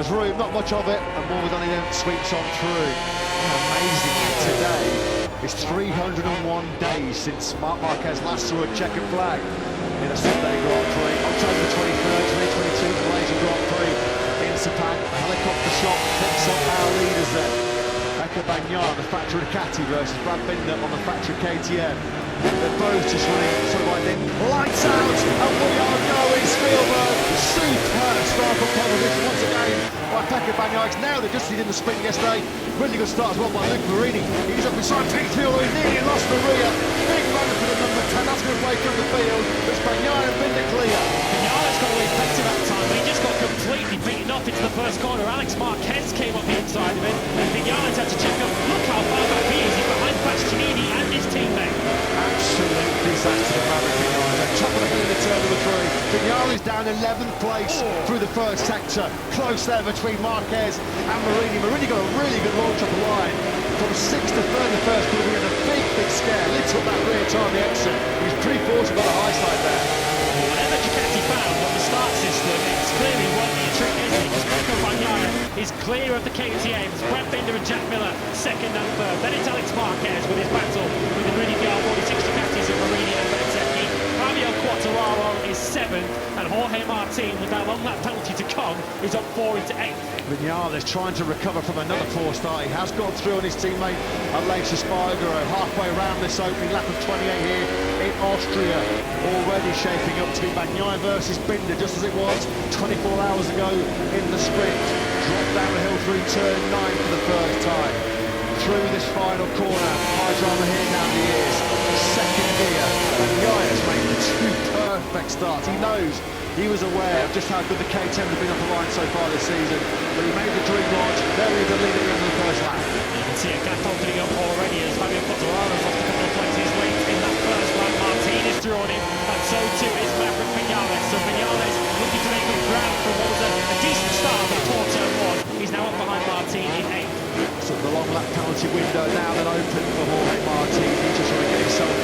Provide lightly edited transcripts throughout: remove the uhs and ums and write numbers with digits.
was room, not much of it, and Morgadani then sweeps on through. Amazing. Today is 301 days since Marc Marquez last saw a checkered flag in a Sunday Grand Prix. October 23rd, 2022, Malaysian Grand Prix in Sepang. A helicopter shot picks up our leaders there. Pecco Bagnaia, the factory Ducati versus Brad Binder on the factory KTM. They're both just running sort of like in lights out, and we are going Spielberg. Superb start for competition once again by Pecco Bagnaia. Now they just did in the sprint yesterday. Really good start as well by Luke Marini. He's up beside Pete Field, who nearly lost the rear. Big runner for the number 10. That's going to break up the field. It's Bagnaia and Binder clear. Bagnaia's got away better that time, but he just got completely beaten off into the first corner. Alex Marquez came up the inside of him, and Bagnaia's had to check up. Look how far back he is. He's behind Bastianini and his teammate. Absolute disaster for Marc Marquez. Top of the hill in the turn number 3. Bagnaia's down 11th place through the first sector. Close there between Marquez and Marini. Marini got a really good launch up the line. From 6th to 3rd in the first quarter, we had a big scare. Lit up that rear time the exit. He was pretty fortunate by the high side there. Whatever Ducati found on the start system, it's clearly working a trick, isn't it? Because Pecco Bagnaia is clear of the KTMs. Brad Binder and Jack Miller, 2nd and 3rd. Then it's Alex Marquez with his battle with the Rudy VR46 Ducatis of Marini and Breathtaking. Fabio Quartararo is 7th, and Jorge Martin, with that long lap penalty to come, is up 4 into 8th. Bagnaia is trying to recover from another poor start. He has gone through on his teammate Aleix Espargaro halfway around this opening lap of 28 here in Austria. Already shaping up to be Bagnaia versus Binder, just as it was 24 hours ago in the sprint. Dropped down the hill through turn 9 for the first time. Through this final corner, high drama here down the ears. Second gear, Bagnaia's made 2 perfect starts. He knows, he was aware of just how good the KTM have been up the line so far this season, but he made the dream launch. There he is, the leader in the first lap. You can see a gap opening up already as Fabio Quartararo's lost a couple of places late in that first lap. Martin is drawn in, and so too is Maverick Vinales. So Vinales looking to make up ground for what was a decent start of poor turn 1. He's now up behind Martin in 8th. So the long lap penalty window now then open for Jorge Martin. He's just trying to get himself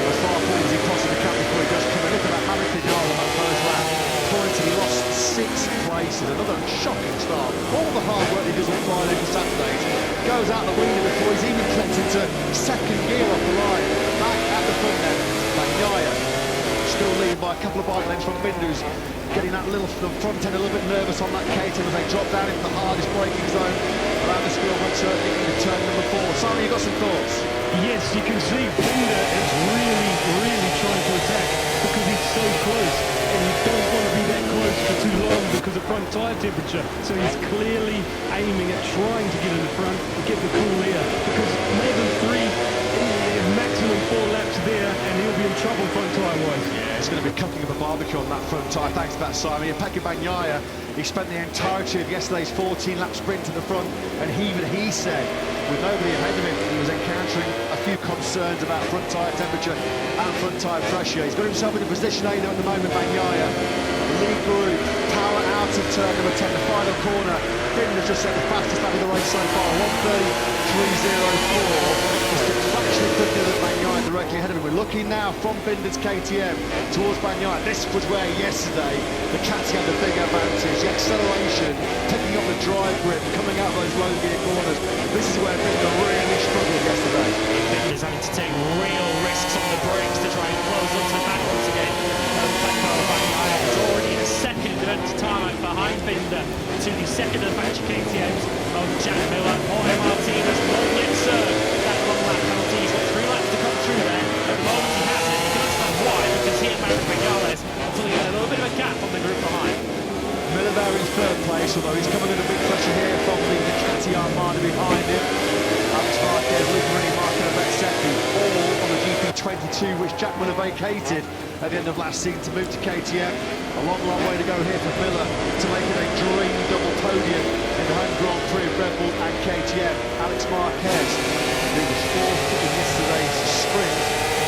as far forward as he possibly can before he does come in. Look at that Maverick Vinales on that first lap. Pointing, he lost 6 places. Another shocking start. All the hard work he does on Friday for Saturdays goes out the window before he's even clipped into 2nd gear off the line. Back at the front then, Bagnaia still leading by a couple of bike lengths from Binder's, getting that little front end a little bit nervous on that KTM as they drop down into the hardest braking zone around the Spielberg circuit in turn number 4. Simon, you got some thoughts? Yes, you can see Binder is really trying to attack because he's so close, and he doesn't want to be that close for too long because of front tyre temperature. So he's clearly aiming at trying to get in the front and get the cool air, because maybe 3, maximum 4 laps there, and he'll be in trouble front tyre wise. Yeah, it's going to be cooking up a barbecue on that front tyre. Thanks for that, Simon. Pecco Bagnaia, he spent the entirety of yesterday's 14-lap sprint to the front, and even he said, with nobody ahead of him, he was encountering a few concerns about front tyre temperature and front tyre pressure. He's got himself in a position A at the moment, Bagnaia. Lead group, power out of turn number 10, the final corner. Binder's just set the fastest lap of the race so far, 1:30.304. Just fractionally quicker than Bagnaia directly ahead of him. We're looking now from Binder's KTM towards Bagnaia. This was where yesterday the Ducati had the big advantage. The acceleration, picking up the drive grip, coming out of those low gear corners. This is where Binder really struggled yesterday. Binder's having to take real risks on the brakes to try and close up the back once again. Pecco Bagnaia is already in a 2nd time behind Binder to the 2nd of the factory KTMs of Jack Miller. Jorge Martin has not yet served that long lap penalty. He's got 3 laps to come through there. At the moment he hasn't. You can understand why, because he and Maverick Vinales are pulling in a little bit of a gap on the group behind. Miller there in 3rd place, although he's coming under big pressure here from the Ducati Armada behind him. Alex Marquez, Luke Marini, Marc Marquez, all on the GP22, which Jack Miller vacated at the end of last season to move to KTM. A long way to go here for Miller to make it a dream double podium in the home Grand Prix of Red Bull and KTM. Alex Marquez, who was 4th in yesterday's sprint,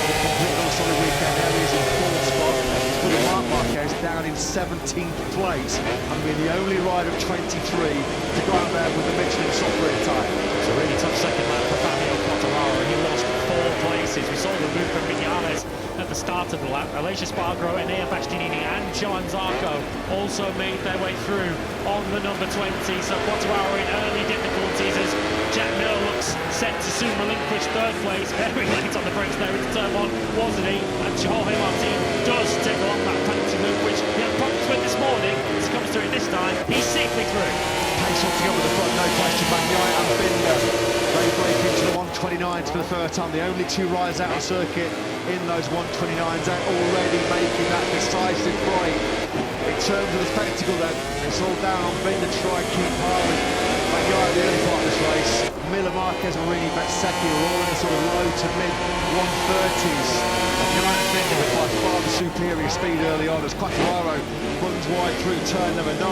with complete on a solid weekend. There he is in 4th spot. Putting Marc Marquez down in 17th place and being the only rider of 23 to go out there with the Michelin software tyre. It's a really tough 2nd lap for Fabio Quartararo. He lost 4 places. We saw the move from Vinales at the start of the lap. Aleix Espargaro, Enea Bastianini and Johan Zarco also made their way through on the number 20. So Quartararo in early difficulties as Jack Miller looks set to soon relinquish third place. Very late on the brakes there into turn one, wasn't he? And Jorge Martin does take along that penalty loop, which he had problems with this morning. As he comes through it this time, he's safely through. Pace off together with the front, no question. Bagnaia and Binder, they break into the 129s for the first time. The only two riders out on circuit in those 129s are already making that decisive break. In terms of the spectacle then, it's all down on Binder to try and keep par with Bagnaia at the early part of this race. Miller, Marquez, Marini, Bezzecchi are all in the sort of low to mid 130s. Bagnaia and Binder with by far the superior speed early on as Quartararo runs wide through turn number 9.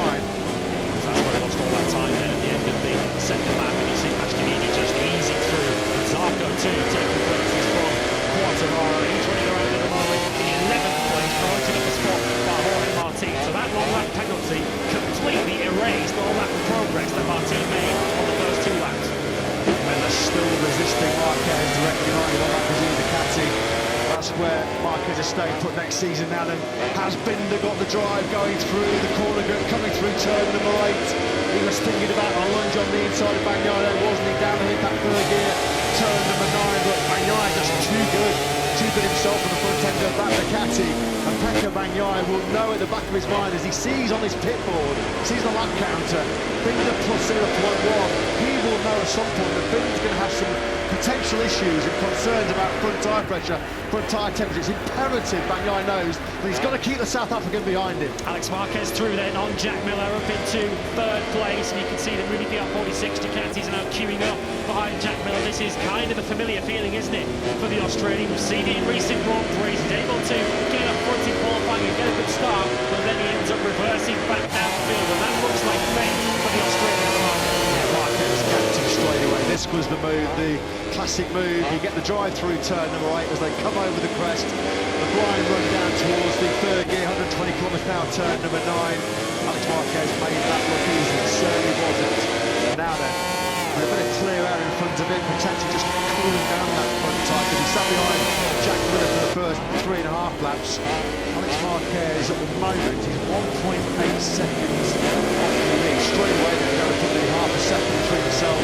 That's where he lost all that time then at the end of the second lap, and you see Bastianini just easing through. Zarco too, taking places from Quartararo. He's running around at the moment in 11th place, promoted up a spot by Jorge Martin. So that long lap penalty completely erased all that progress that Martin made on the first two laps. And they're still resisting Marquez directly behind on that Brazil Ducati. That's where Marquez is staying put next season now. Then has Binder got the drive going through the corner, coming through turn number 8. He was thinking about a lunge on the inside of Bagnaia, wasn't he? Down to hit that third gear, turn number 9. But Bagnaia just too good himself on the front end of that Ducati. And Pecco Bagnaia will know at the back of his mind as he sees on his pit board, sees the lap counter, Binder plus 0.1. He will know at some point that Binder's going to have some potential issues and concerns about front tyre pressure, front tyre temperature. It's imperative Bagnaia knows that he's got to keep the South African behind him. Alex Marquez through then on Jack Miller up into third place, and you can see the Rudy PR46 Ducatis are now queuing up behind Jack Miller. This is kind of a familiar feeling, isn't it, for the Australian? We've seen it in recent Grand Prix. He's able to get up front in qualifying and get a good start, but then he ends up reversing back downfield, and that looks like fate for the Australian at the moment. Yeah, Marquez kept him straight away. This was the move, the classic move. You get the drive through turn number 8 as they come over the crest. The blind run down towards the third gear, 120 kilometres an hour, turn number 9. Alex Marquez made that look easy. It certainly wasn't. Now then, with a bit of clear air in front of him, potentially just cooling down that front tyre because he sat behind Jack Miller for the first 3.5 laps. Alex Marquez at the moment, he's 1.8 seconds off the lead. Straight away they're going to put the half a second between himself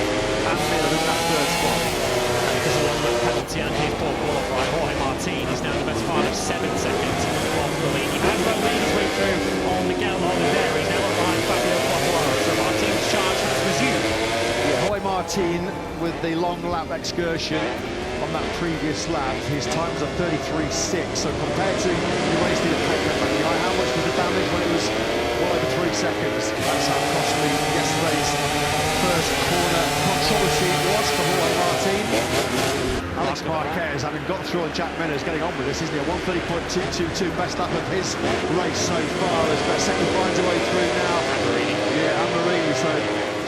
and Miller in that third spot. Because along that penalty and his poor qualifier, Jorge Martin is now the best part of 7 seconds off the lead. He had made his way through on Miguel Oliveira. He's now behind Fabio Quartararo. So Martin's charge has resumed. Yeah, Jorge Martin with the long lap excursion on that previous lap, his times are 33.6. So compared to the race leader Pecco Bagnaia, how much was the damage when it was well over 3 seconds? That's how costly yesterday's first corner controversy was for Jorge Martin. Alex Marquez, having got through on Jack Miller, is getting on with this, isn't he? A 130.222, best lap of his race so far as Bezzecchi finds a way through now. Yeah, and Marini. So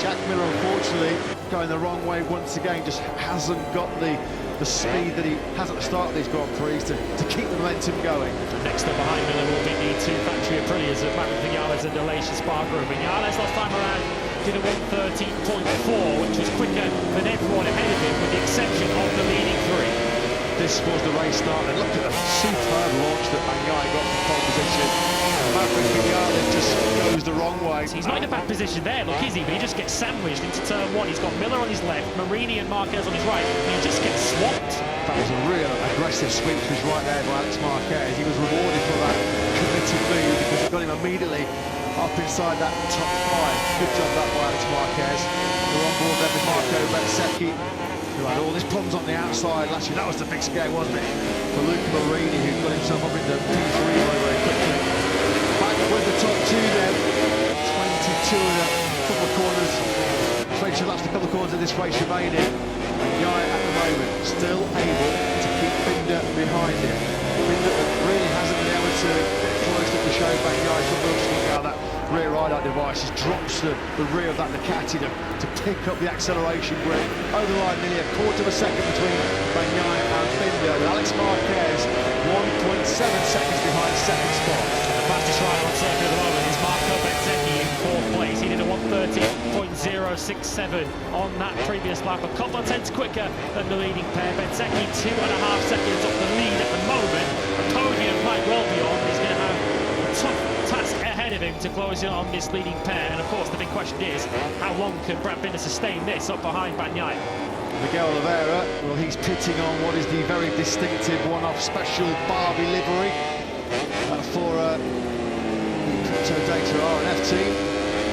Jack Miller, unfortunately, going the wrong way once again, just hasn't got the speed that he has at the start of these Grand Prix to keep the momentum going. Next up behind Miller will be the two factory Aprilias of Marc Marquez and Aleix Espargaro. Vinales last time around did a 1:13.4, which was quicker than everyone ahead of him, with the exception of the leading 3. This was the race start, and look at the superb launch that Bagnaia got from pole position. Maverick Vinales just goes the wrong way. He's not in a bad position there, look, is he? But he just gets sandwiched into turn 1. He's got Miller on his left, Marini and Marquez on his right, and he just gets swamped. That was a real aggressive swing to his right there by Alex Marquez. He was rewarded for that committed move because it got him immediately up inside that top 5. Good job that by Alex Marquez. We're on board there with Marco Bezzecchi, who had all his problems on the outside last year. That was the big scare, wasn't it? For Luca Marini, who got himself up into P3 very quickly. Back with the top 2 then. 22 in a couple of corners. 22 laps, a couple of corners of this race remaining. And Guy at the moment still able to keep Binder behind him. Binder really hasn't been able to get close to the show back. Guy's not looking how that rear ride-out device just drops the rear of that Ducati to pick up the acceleration grip. Over the line, nearly a quarter of a second between Bagnaia and Binder. With Alex Marquez 1.7 seconds behind second spot. And the fastest rider on circuit at the moment is Marco Bezzecchi in 4th place. He did a 1:30.067 on that previous lap, a couple of tenths quicker than the leading pair. Bezzecchi 2.5 seconds off the lead at the moment. podium might well be on. He's going to have a tough task ahead of him to close in on this leading pair. And of course, the big question is, how long can Brad Binder sustain this up behind Bagnaia? Miguel Oliveira, well, he's pitting on what is the very distinctive one-off special Barbie livery for the Crypto Data R&F team.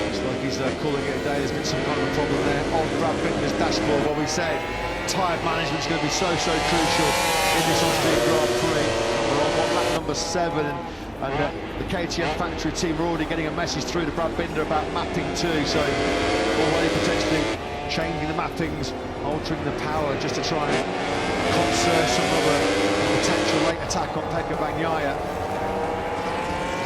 Looks like he's calling it a day. There's been some kind of a problem there on Brad Binder's dashboard. What we said, tyre management's going to be so crucial in this Austrian Grand Prix. We're on lap number 7, and the KTM factory team are already getting a message through to Brad Binder about mapping 2, so already potentially changing the mappings, altering the power just to try and conserve some of a potential late attack on Pecco Bagnaia.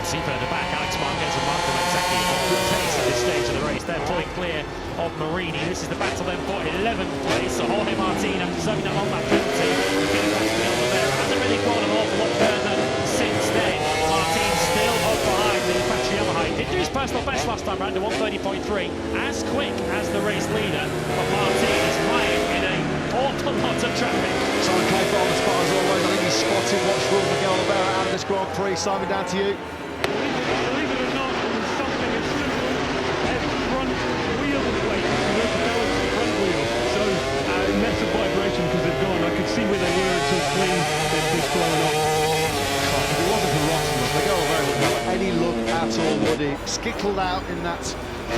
See further back, Alex Marquez and Marc Marquez on good pace at this stage of the race. They're pulling clear of Marini. This is the battle then for 11th place. So Jorge Martin, after serving that on that penalty, getting back to the Oliveira, hasn't really gone an awful lot further since then. Martin still up behind the factory Yamaha. He did do his personal best last time round to 1:30.3, as quick as the race leader. But Martin is lying in an awful lot of traffic. Simon Clayford on the spot as always. I think he's spotted what's wrong with Miguel Oliveira out of this Grand Prix. Simon, down to you. Believe it or not, it was something as simple as front wheel weight. You have to balance the front wheel. So, massive vibration because they've gone. I could see where they were until clean. They've just fallen off. If it wasn't for Rossi, Miguel Oliveira wouldn't have any look at all, would he? Skittled out in that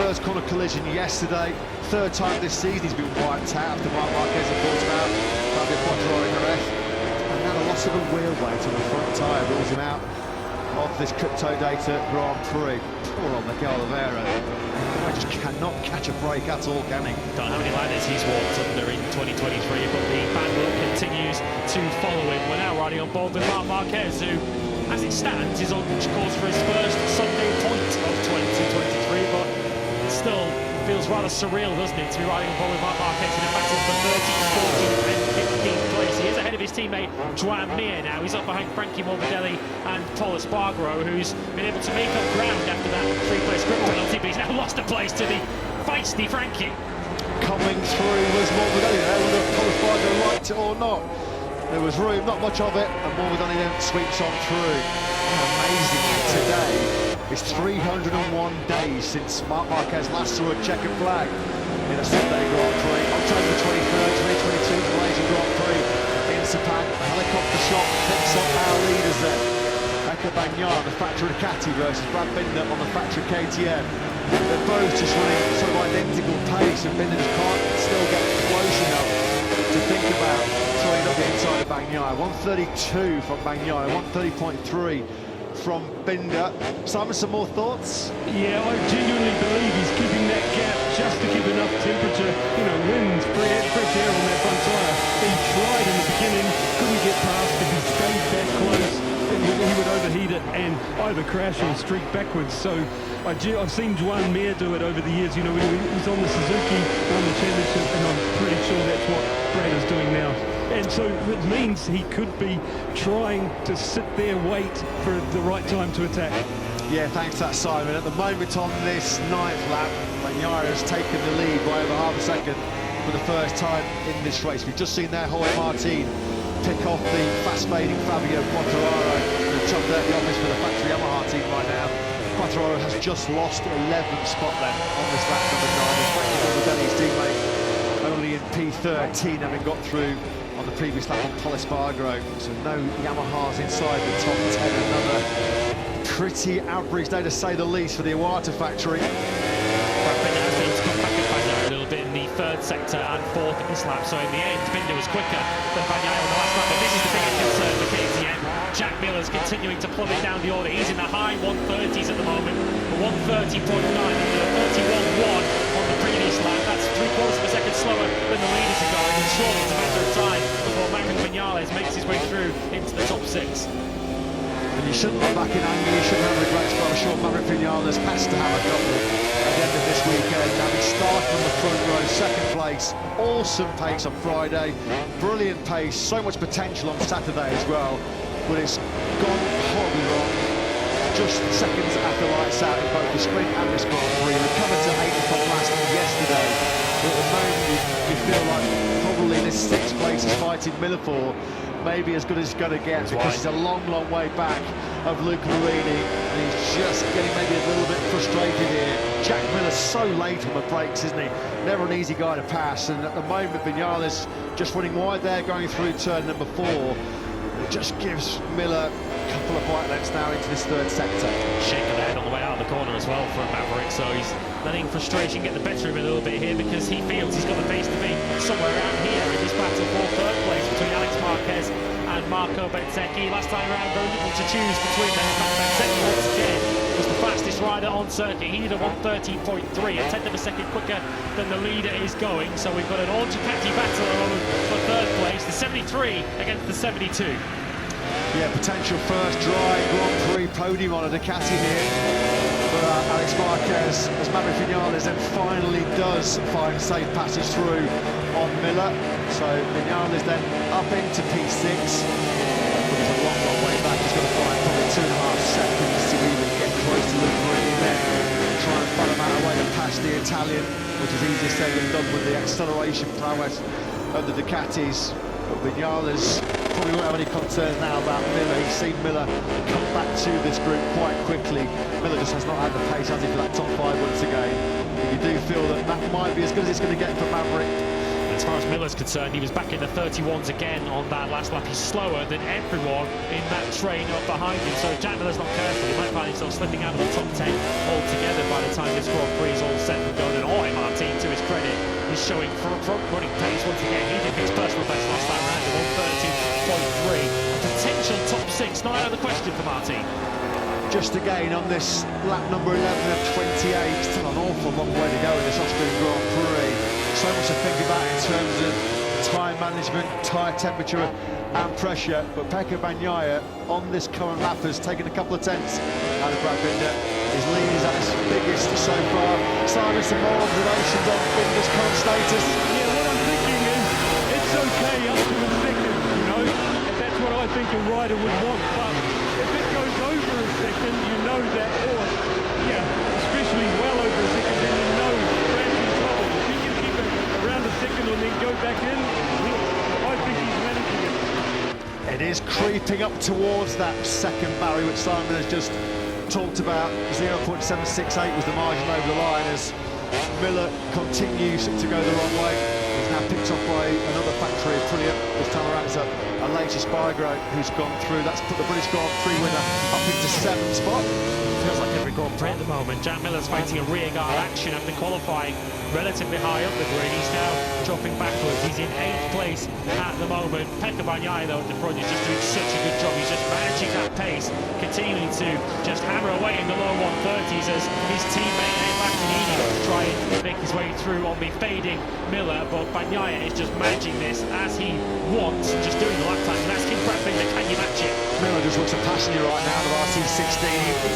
first corner collision yesterday. Third time this season he's been wiped out after Marc Marquez had brought him out. Fabio Quattraro in the ref. And now the loss of a wheel weight on the front tyre rules him out of this Crypto Data Grand Prix. Poor old Miguel Oliveira. I just cannot catch a break at all, can he? Don't know how many ladders he's walked under in 2023, but the bad luck continues to follow him. We're now riding on board with Marc Marquez, who, as it stands, is on course for his first Sunday point of 2023, but it still feels rather surreal, doesn't it, to be riding on board with Marc Marquez in a battle for 13th, 14th and 15th place. He is ahead of his teammate Joan Mir now. He's up behind Frankie Morbidelli and Paul Espargaro, who's been able to make up ground after that 3-place grip penalty, but he's now lost a place to the feisty Frankie. Coming through was Morbidelli there, whether Paul Espargaro liked it or not. There was room, not much of it, and Morbidelli then sweeps on through. Amazing today. It's 301 days since Marc Marquez last saw a checkered flag in a Sunday Grand Prix. October 23rd, 2022, Malaysian Grand Prix in Sepang. A helicopter shot picks up our leaders there. Pecco Bagnaia, the factory Ducati versus Brad Binder on the factory KTM. They're both just running sort of identical pace, and Binder just can't still get close enough to think about throwing up the inside of Bagnaia. 132 from Bagnaia, 130.3 from Binder. Simon, some more thoughts? Yeah, I genuinely believe he's keeping that gap just to keep enough temperature, wind, fresh air on that front tyre. He tried in the beginning, couldn't get past. If he stayed that close, he would overheat it and either crash or streak backwards. So I've seen Joan Mir do it over the years. He was on the Suzuki, won the championship, and I'm pretty sure that's what Brad is doing now. And so it means he could be trying to sit there, wait for the right time to attack. Yeah, thanks to that, Simon. At the moment on this 9th lap, Bagnaia has taken the lead by over half a second for the first time in this race. We've just seen there Jorge Martin pick off the fast-fading Fabio Quattraro in the top 30 office for the factory Yamaha team right now. Quattraro has just lost 11th spot then on this lap number 9. And Frankie Morbidelli's teammate only in P13, having got through on the previous lap on Paul Espargaro. So no Yamahas inside the top 10. Another pretty average day to say the least for the Iwata factory. Brad Binder has been able to come back at Bagnaia a little bit in the 3rd sector and 4th in this lap. So in the end, Binder was quicker than Bagnaia on the last lap. But this is the biggest concern for KTM. Jack Miller's continuing to plummet down the order. He's in the high 130s at the moment. 130.9 and 31.1 on the previous lap. That's 3/4 of a second slower than the leaders are going. And surely it's a matter of time before Maverick Vinales makes his way through into the top 6. And you shouldn't look back in anger, you shouldn't have regrets, but I'm sure Maverick Vinales has to have a couple at the end of this weekend. Having started on the front row, 2nd place, awesome pace on Friday, brilliant pace, so much potential on Saturday as well, but it's gone horribly wrong. Just seconds after lights out in both the sprint and this Grand Prix. Recovered to 8th from last yesterday, but at the moment you feel like probably this 6th place is fighting Miller for maybe as good as he's going to get, because he's a long, long way back of Luke Marini, and he's just getting maybe a little bit frustrated here. Jack Miller's so late on the brakes, isn't he? Never an easy guy to pass, and at the moment Vinales just running wide there, going through turn number 4. It just gives Miller a couple of bike lengths now into this third sector. Shake of the head on the way out of the corner as well for Maverick, so he's letting frustration get the better of him a little bit here, because he feels he's got the pace to be somewhere around here in this battle for third place between Alex Marquez and Marco Bezzecchi. Last time around, very little to choose between them. Bezzecchi once again was the fastest rider on circuit. He did a 1:13.3, a tenth of a second quicker than the leader is going. So we've got an all Ducati battle for third place, the 73 against the 72. Yeah, potential first dry Grand Prix podium on a Ducati here for Alex Marquez, as Maverick Vinales then finally does find safe passage through on Miller. So Vinales then up into P6, but he's a long, long way back. He's got to find probably 2.5 seconds to even get close to Luke Marini, and then try and find him out a way to pass the Italian, which is easier said than done with the acceleration prowess of the Ducatis. But Vinales probably won't have any concerns now about Miller. He's seen Miller come back to this group quite quickly. Miller just has not had the pace, has he, for that top 5 once again. And you do feel that that might be as good as it's going to get for Maverick. As far as Miller's concerned, he was back in the 31s again on that last lap. He's slower than everyone in that train up behind him. So if Jack Miller's not careful, he might find himself slipping out of the top 10 altogether by the time this Grand Prix is all set and done. And Martin, to his credit, is showing front-running pace once again. He did his personal best last time round at 1:13.3. A potential top 6, not out of the question for Martin. Just again on this lap number 11 of 28, still an awful long way to go in this Austrian Grand Prix. So much to think about in terms of time management, tyre temperature and pressure, but Pekka Bagnaia on this current lap has taken a couple of tenths out of Brad Binder. His lead is at its biggest so far. Simon, some more observations on Binder's current status. Yeah, what I'm thinking is, it's okay up to a second, you know, and that's what I think a rider would want, but if it goes over a second, you know that, or, yeah, especially well over a second, then you know Brad's in trouble. If he can keep it around a second and then go back in, I think he's managing it. It is creeping up towards that second barrier, which Simon has just talked about. 0.768 was the margin over the line as Miller continues to go the wrong way. He's now picked off by another factory Aprilia. This time around it's a later Spargo who's gone through. That's put the British Grand Prix winner up into 7th spot. Feels like every Grand Prix at the moment. Jack Miller's fighting a rear guard action after qualifying relatively high up the grid. He's now dropping backwards. He's in 8th place at the moment. Pekka Bagnaia, though, at the front is just doing such a good job. He's just managing that pace, continuing to just hammer away in the low 130s as his teammate Enea Bastianini to try and make his way through on the fading Miller. But Bagnaia is just managing this as he wants, just doing the lap time. And asking Brad Binder, can you match it? Miller just looks a passenger right now, the RC16.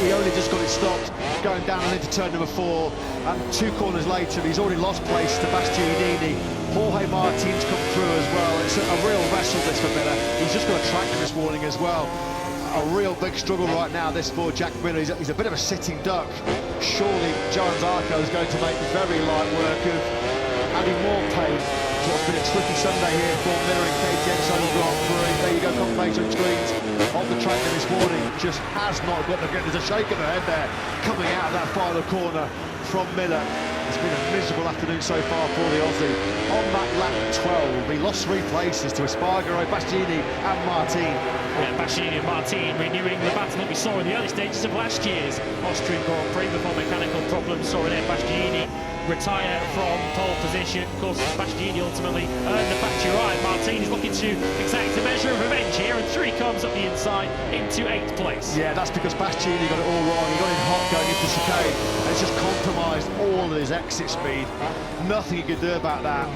He only just got it stopped, going down and into turn number 4, and 2 corners later, he's already lost place to Bastianini. Jorge Martin's come through as well. It's a real wrestle, this, for Miller. He's just got a track in this warning as well. A real big struggle right now, this for Jack Miller. He's a bit of a sitting duck. Surely Joan Zarco is going to make very light work of adding more pain to what's been a tricky Sunday here for Miller in KTM Solo Grand Prix. There you go, confirmation screens on the track this morning. Just has not got the There's a shake of the head there coming out of that final corner from Miller. It's been a miserable afternoon so far for the Aussie. On that lap 12, he lost 3 places to Espargaro, Bastianini and Martin. Yeah, Bastianini and Martin renewing the battle that we saw in the early stages of last year's Austrian Grand Prix before mechanical problems saw Enea Bastianini retire from pole position. Of course, Bastianini ultimately earned the factory ride. Martin is looking to exact a measure of revenge here, and 3 comes up the inside into 8th place. Yeah, that's because Bastianini got it all wrong. He got in hot going into chicane, and it's just compromised all of his exit speed. Nothing he could do about that.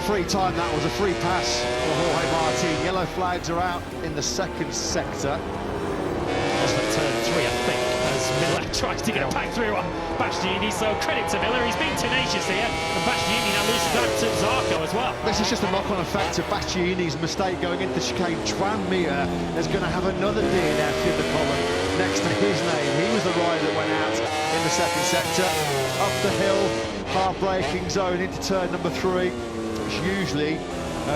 Free time, that was a free pass for Jorge Martin. Yellow flags are out in the 2nd sector. That's for turn 3, I think, as Miller tries to get back through on Bastianini. So credit to Miller, he's been tenacious here, and Bastianini now loses that to Zarco as well. This is just a knock-on effect of Bastianini's mistake going into chicane. Twan Mir is going to have another DNF in the column next to his name. He was the rider that went out in the 2nd sector. Up the hill, half braking zone into turn number 3, which usually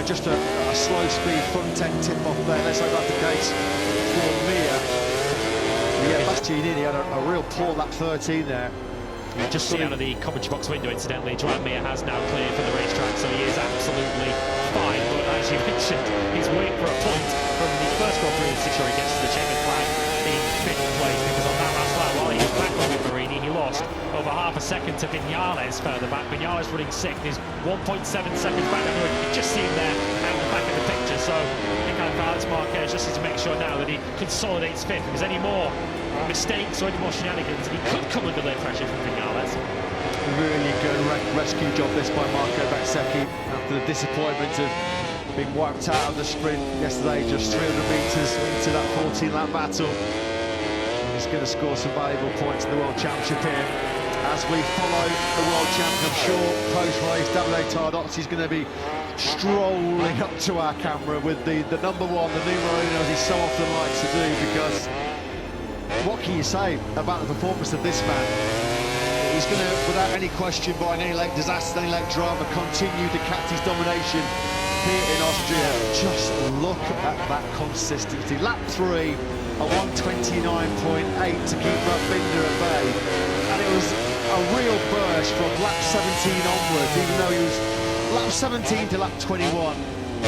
Just a slow speed front end tip off there. Let's hope that's the case for Mia. Yeah, Bastianini had a real poor lap 13 there. Just see out of the commentary box window, incidentally, Joan Mir has now cleared for the racetrack, so he is absolutely fine. But as you mentioned, he's waiting for a point from the first Grand Prix to ensure he gets to the checkered flag in 5th place, because on that last lap, while he was back with Marini, he lost over half a second to Viñales further back. Viñales running 6th, he's 1.7 seconds back. You can just see him there out the back of the picture. So I think Marc Marquez just needs to make sure now that he consolidates 5th, because any more mistakes or any more shenanigans, he could come under their pressure from Viñales. Really good rescue job this by Marco Bezzecchi after the disappointment of being wiped out of the sprint yesterday, just 300 metres into that 14-lap battle. He's going to score some valuable points in the World Championship here. As we follow the World Champion, I'm sure post-race Davide Tardozzi's going to be strolling up to our camera with the number 1, the numero uno, as he so often likes to do, because what can you say about the performance of this man? He's going to, without any question, barring any late disaster, any late drama, continue Ducati's domination here in Austria. Just look at that consistency. Lap 3, a 129.8 to keep Binder at bay. And it was a real burst from lap 17 onwards, even though he was lap 17 to lap 21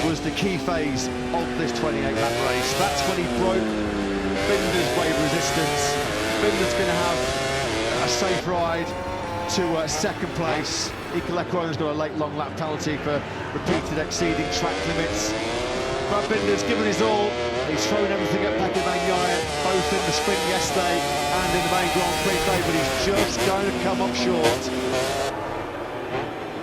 was the key phase of this 28-lap race. That's when he broke Binder's brave resistance. Binder's going to have a safe ride to second place. Iker Lecuon's got a late long lap penalty for repeated exceeding track limits. Brad Binder's given his all. He's thrown everything at Pecco Bagnaia, both in the sprint yesterday and in the main Grand Prix today, but he's just going to come up short.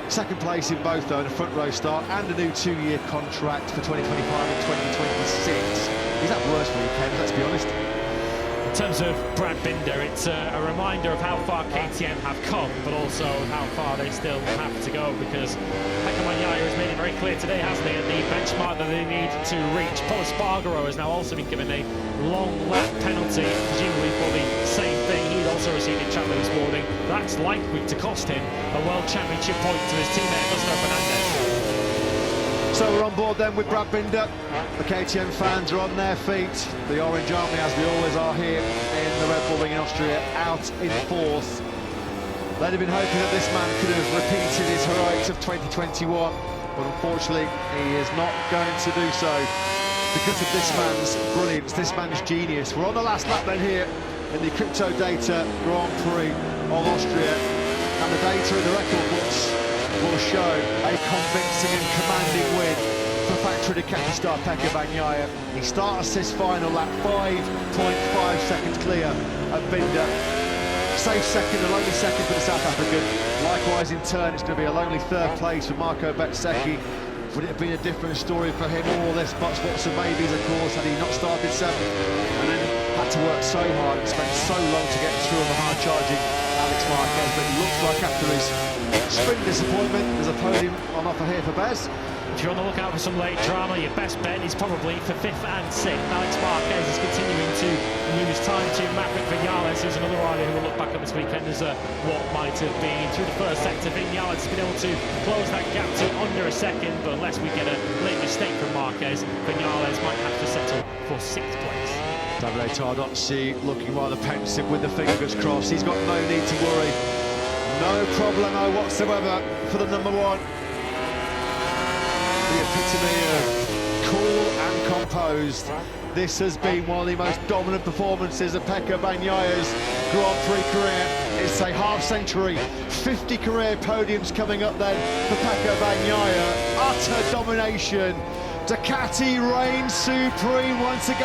Second place in both, though, in a front row start and a new 2-year contract for 2025 and 2026. Is that worse for you, Ken? Let's be honest. In terms of Brad Binder, it's a reminder of how far KTM have come, but also how far they still have to go, because Pecco Bagnaia has made it very clear today, hasn't he, at the benchmark that they need to reach. Paul Espargaro has now also been given a long lap penalty, presumably for the same thing he'd also received in Chandler this morning. That's likely to cost him a World Championship point to his teammate Augusto Fernandez. So we're on board then with Brad Binder. The KTM fans are on their feet. The Orange Army, as we always are here in the Red Bull Ring in Austria, out in 4th. They'd have been hoping that this man could have repeated his heroics of 2021, but unfortunately he is not going to do so because of this man's brilliance, this man's genius. We're on the last lap then here in the Crypto Data Grand Prix of Austria, and the data in the record books will show a convincing and commanding win for factory Ducati star Pecco Bagnaia. He starts his final lap 5.5 seconds clear of Binder. Safe second, a lonely second for the South African. Likewise in turn, it's going to be a lonely 3rd place for Marco Bezzecchi. Would it have been a different story for him? All this buts, whats and maybes, of course, had he not started 7th and then had to work so hard and spent so long to get through on the hard-charging Alex Marquez. But it looks like after his sprint disappointment, there's a podium on offer here for Bez. If you're on the lookout for some late drama, your best bet is probably for 5th and 6th. Alex Marquez is continuing to lose time to Maverick Viñales, who's another rider who will look back at this weekend as what might have been. Through the first sector, Viñales has been able to close that gap to under a second, but unless we get a late mistake from Marquez, Viñales might have to settle for 6th place. Davide Tardozzi looking rather pensive with the fingers crossed. He's got no need to worry. No problemo whatsoever for the number 1. The epitome of cool and composed. This has been one of the most dominant performances of Pecco Bagnaia's Grand Prix career. It's a half-century, 50 career podiums coming up then for Pecco Bagnaia. Utter domination. Ducati reigns supreme once again.